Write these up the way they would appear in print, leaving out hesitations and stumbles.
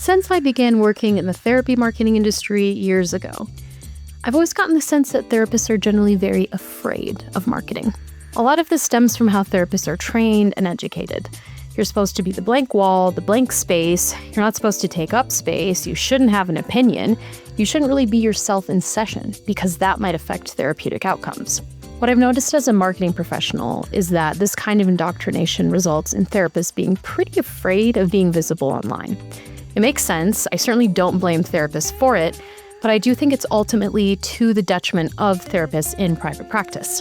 Since I began working in the therapy marketing industry years ago, I've always gotten the sense that therapists are generally very afraid of marketing. A lot of this stems from how therapists are trained and educated. You're supposed to be the blank wall, the blank space. You're not supposed to take up space. You shouldn't have an opinion. You shouldn't really be yourself in session because that might affect therapeutic outcomes. What I've noticed as a marketing professional is that this kind of indoctrination results in therapists being pretty afraid of being visible online. It makes sense. I certainly don't blame therapists for it, but I do think it's ultimately to the detriment of therapists in private practice.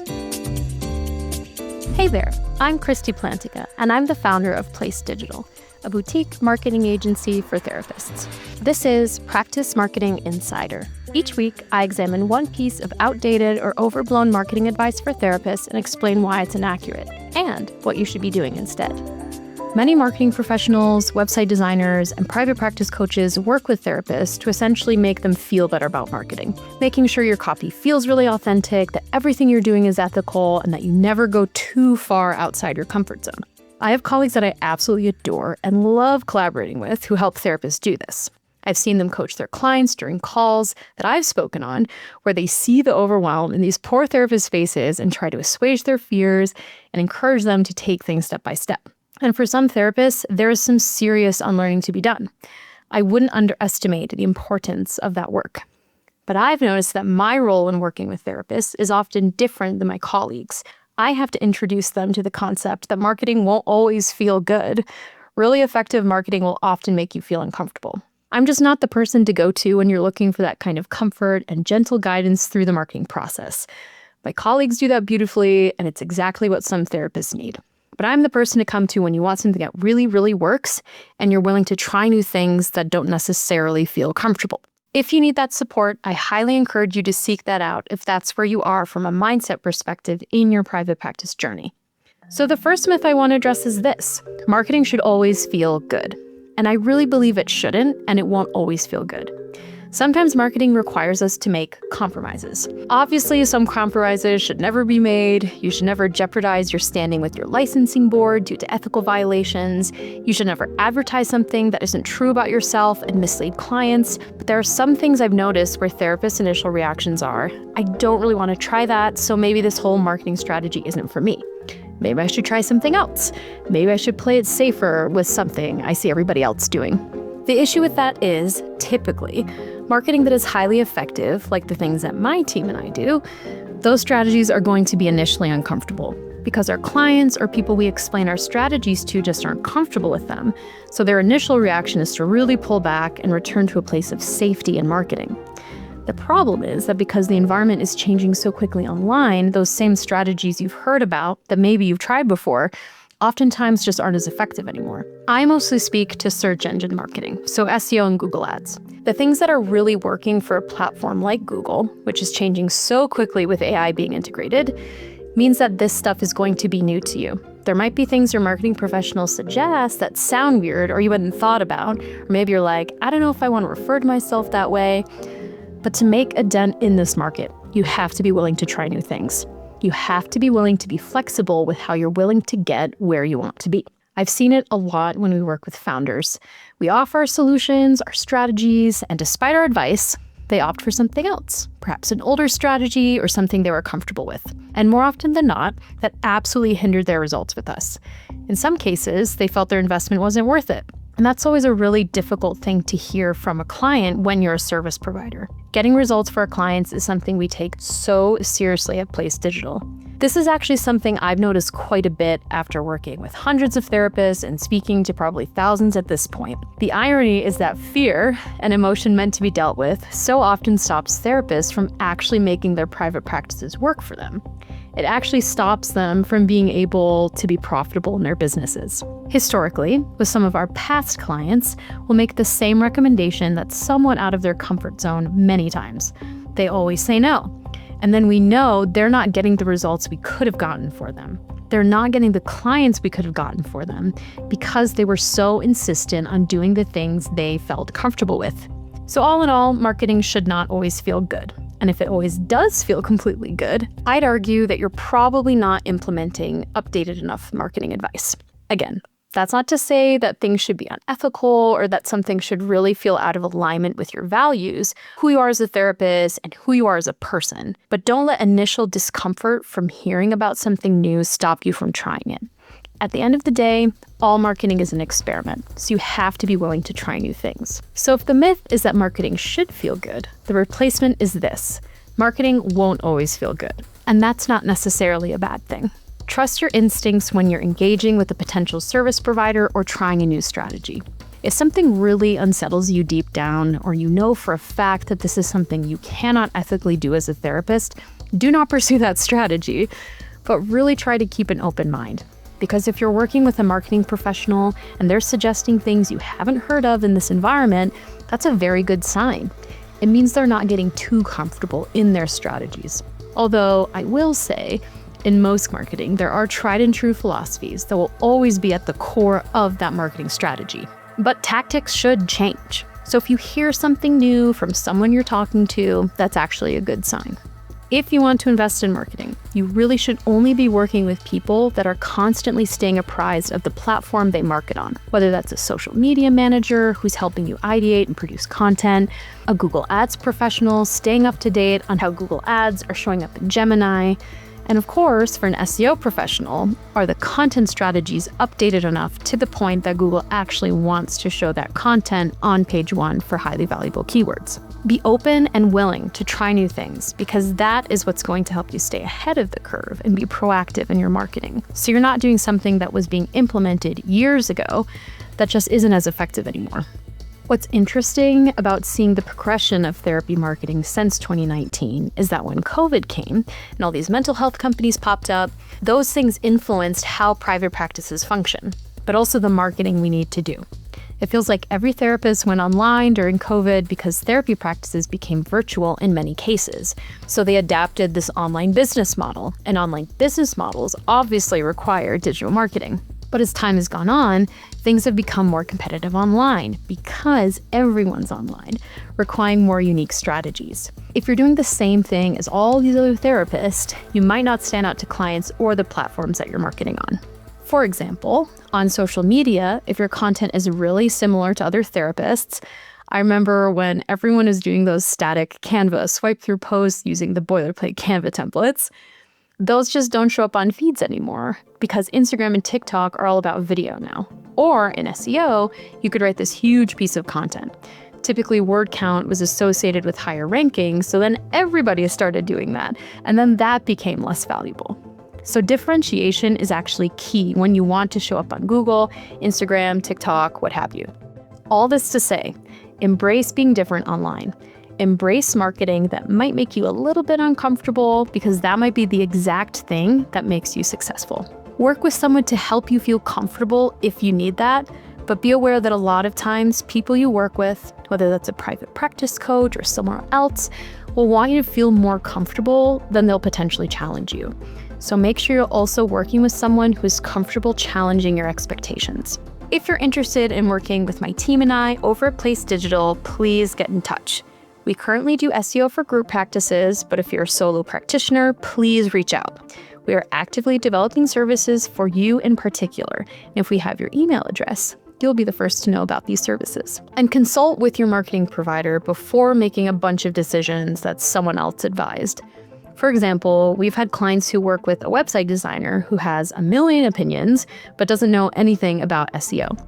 Hey there, I'm Kristie Plantica, and I'm the founder of Place Digital, a boutique marketing agency for therapists. This is Practice Marketing Insider. Each week, I examine one piece of outdated or overblown marketing advice for therapists and explain why it's inaccurate and what you should be doing instead. Many marketing professionals, website designers, and private practice coaches work with therapists to essentially make them feel better about marketing, making sure your copy feels really authentic, that everything you're doing is ethical, and that you never go too far outside your comfort zone. I have colleagues that I absolutely adore and love collaborating with who help therapists do this. I've seen them coach their clients during calls that I've spoken on where they see the overwhelm in these poor therapists' faces and try to assuage their fears and encourage them to take things step by step. And for some therapists, there is some serious unlearning to be done. I wouldn't underestimate the importance of that work. But I've noticed that my role in working with therapists is often different than my colleagues. I have to introduce them to the concept that marketing won't always feel good. Really effective marketing will often make you feel uncomfortable. I'm just not the person to go to when you're looking for that kind of comfort and gentle guidance through the marketing process. My colleagues do that beautifully, and it's exactly what some therapists need. But I'm the person to come to when you want something that really, really works and you're willing to try new things that don't necessarily feel comfortable. If you need that support, I highly encourage you to seek that out if that's where you are from a mindset perspective in your private practice journey. So the first myth I want to address is this: marketing should always feel good. And I really believe it shouldn't, and it won't always feel good. Sometimes marketing requires us to make compromises. Obviously, some compromises should never be made. You should never jeopardize your standing with your licensing board due to ethical violations. You should never advertise something that isn't true about yourself and mislead clients. But there are some things I've noticed where therapists' initial reactions are, I don't really want to try that, so maybe this whole marketing strategy isn't for me. Maybe I should try something else. Maybe I should play it safer with something I see everybody else doing. The issue with that is, typically, marketing that is highly effective, like the things that my team and I do, those strategies are going to be initially uncomfortable because our clients or people we explain our strategies to just aren't comfortable with them. So their initial reaction is to really pull back and return to a place of safety in marketing. The problem is that because the environment is changing so quickly online, those same strategies you've heard about that maybe you've tried before oftentimes just aren't as effective anymore. I mostly speak to search engine marketing, so SEO and Google Ads. The things that are really working for a platform like Google, which is changing so quickly with AI being integrated, means that this stuff is going to be new to you. There might be things your marketing professionals suggest that sound weird or you hadn't thought about, or maybe you're like, I don't know if I want to refer to myself that way. But to make a dent in this market, you have to be willing to try new things. You have to be willing to be flexible with how you're willing to get where you want to be. I've seen it a lot when we work with founders. We offer our solutions, our strategies, and despite our advice, they opt for something else, perhaps an older strategy or something they were comfortable with. And more often than not, that absolutely hindered their results with us. In some cases, they felt their investment wasn't worth it. And that's always a really difficult thing to hear from a client when you're a service provider. Getting results for our clients is something we take so seriously at Place Digital. This is actually something I've noticed quite a bit after working with hundreds of therapists and speaking to probably thousands at this point. The irony is that fear, an emotion meant to be dealt with, so often stops therapists from actually making their private practices work for them. It actually stops them from being able to be profitable in their businesses. Historically, with some of our past clients, we'll make the same recommendation that's somewhat out of their comfort zone many times. They always say no. And then we know they're not getting the results we could have gotten for them. They're not getting the clients we could have gotten for them because they were so insistent on doing the things they felt comfortable with. So all in all, marketing should not always feel good. And if it always does feel completely good, I'd argue that you're probably not implementing updated enough marketing advice. Again, That's not to say that things should be unethical or that something should really feel out of alignment with your values, who you are as a therapist, and who you are as a person. But don't let initial discomfort from hearing about something new stop you from trying it. At the end of the day, all marketing is an experiment, so you have to be willing to try new things. So if the myth is that marketing should feel good, the replacement is this: marketing won't always feel good. And that's not necessarily a bad thing. Trust your instincts when you're engaging with a potential service provider or trying a new strategy. If something really unsettles you deep down, or you know for a fact that this is something you cannot ethically do as a therapist, do not pursue that strategy, but really try to keep an open mind. Because if you're working with a marketing professional and they're suggesting things you haven't heard of in this environment, that's a very good sign. It means they're not getting too comfortable in their strategies. Although I will say, in most marketing, there are tried and true philosophies that will always be at the core of that marketing strategy. But tactics should change. So if you hear something new from someone you're talking to, that's actually a good sign. If you want to invest in marketing, you really should only be working with people that are constantly staying apprised of the platform they market on, whether that's a social media manager who's helping you ideate and produce content, a Google Ads professional staying up to date on how Google Ads are showing up in Gemini, and of course, for an SEO professional, are the content strategies updated enough to the point that Google actually wants to show that content on page 1 for highly valuable keywords. Be open and willing to try new things, because that is what's going to help you stay ahead of the curve and be proactive in your marketing. So you're not doing something that was being implemented years ago that just isn't as effective anymore. What's interesting about seeing the progression of therapy marketing since 2019 is that when COVID came and all these mental health companies popped up, those things influenced how private practices function, but also the marketing we need to do. It feels like every therapist went online during COVID because therapy practices became virtual in many cases. So they adapted this online business model, and online business models obviously require digital marketing. But as time has gone on, things have become more competitive online because everyone's online, requiring more unique strategies. If you're doing the same thing as all these other therapists, you might not stand out to clients or the platforms that you're marketing on. For example, on social media, if your content is really similar to other therapists, I remember when everyone was doing those static Canva swipe-through posts using the boilerplate Canva templates, those just don't show up on feeds anymore because Instagram and TikTok are all about video now. Or in SEO, you could write this huge piece of content. Typically, word count was associated with higher rankings, so then everybody started doing that, and then that became less valuable. So differentiation is actually key when you want to show up on Google, Instagram, TikTok, what have you. All this to say, embrace being different online. Embrace marketing that might make you a little bit uncomfortable, because that might be the exact thing that makes you successful. Work with someone to help you feel comfortable if you need that, but be aware that a lot of times people you work with, whether that's a private practice coach or somewhere else, will want you to feel more comfortable than they'll potentially challenge you. So make sure you're also working with someone who is comfortable challenging your expectations. If you're interested in working with my team and I over at Place Digital, please get in touch. We currently do SEO for group practices, but if you're a solo practitioner, please reach out. We are actively developing services for you in particular. And if we have your email address, you'll be the first to know about these services. And consult with your marketing provider before making a bunch of decisions that someone else advised. For example, we've had clients who work with a website designer who has a million opinions, but doesn't know anything about SEO.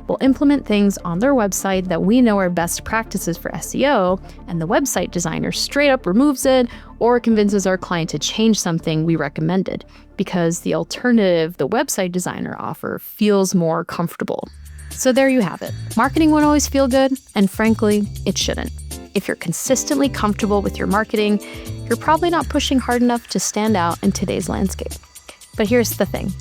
We'll implement things on their website that we know are best practices for SEO, and the website designer straight up removes it or convinces our client to change something we recommended because the alternative the website designer offer feels more comfortable. So there you have it. Marketing won't always feel good, and frankly, it shouldn't. If you're consistently comfortable with your marketing, you're probably not pushing hard enough to stand out in today's landscape. But here's the thing.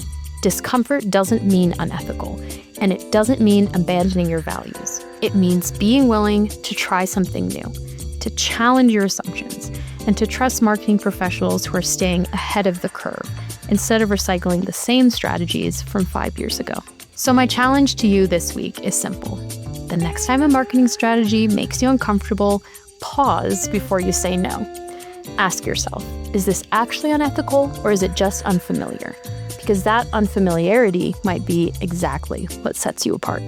Discomfort doesn't mean unethical, and it doesn't mean abandoning your values. It means being willing to try something new, to challenge your assumptions, and to trust marketing professionals who are staying ahead of the curve instead of recycling the same strategies from 5 years ago. So my challenge to you this week is simple. The next time a marketing strategy makes you uncomfortable, pause before you say no. Ask yourself, is this actually unethical or is it just unfamiliar? because that unfamiliarity might be exactly what sets you apart.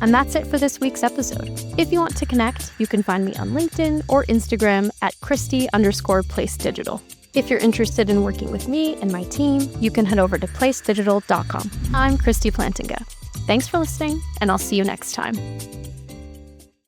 And that's it for this week's episode. If you want to connect, you can find me on LinkedIn or Instagram at Kristie_PlaceDigital. If you're interested in working with me and my team, you can head over to placedigital.com. I'm Kristie Plantinga. Thanks for listening, and I'll see you next time.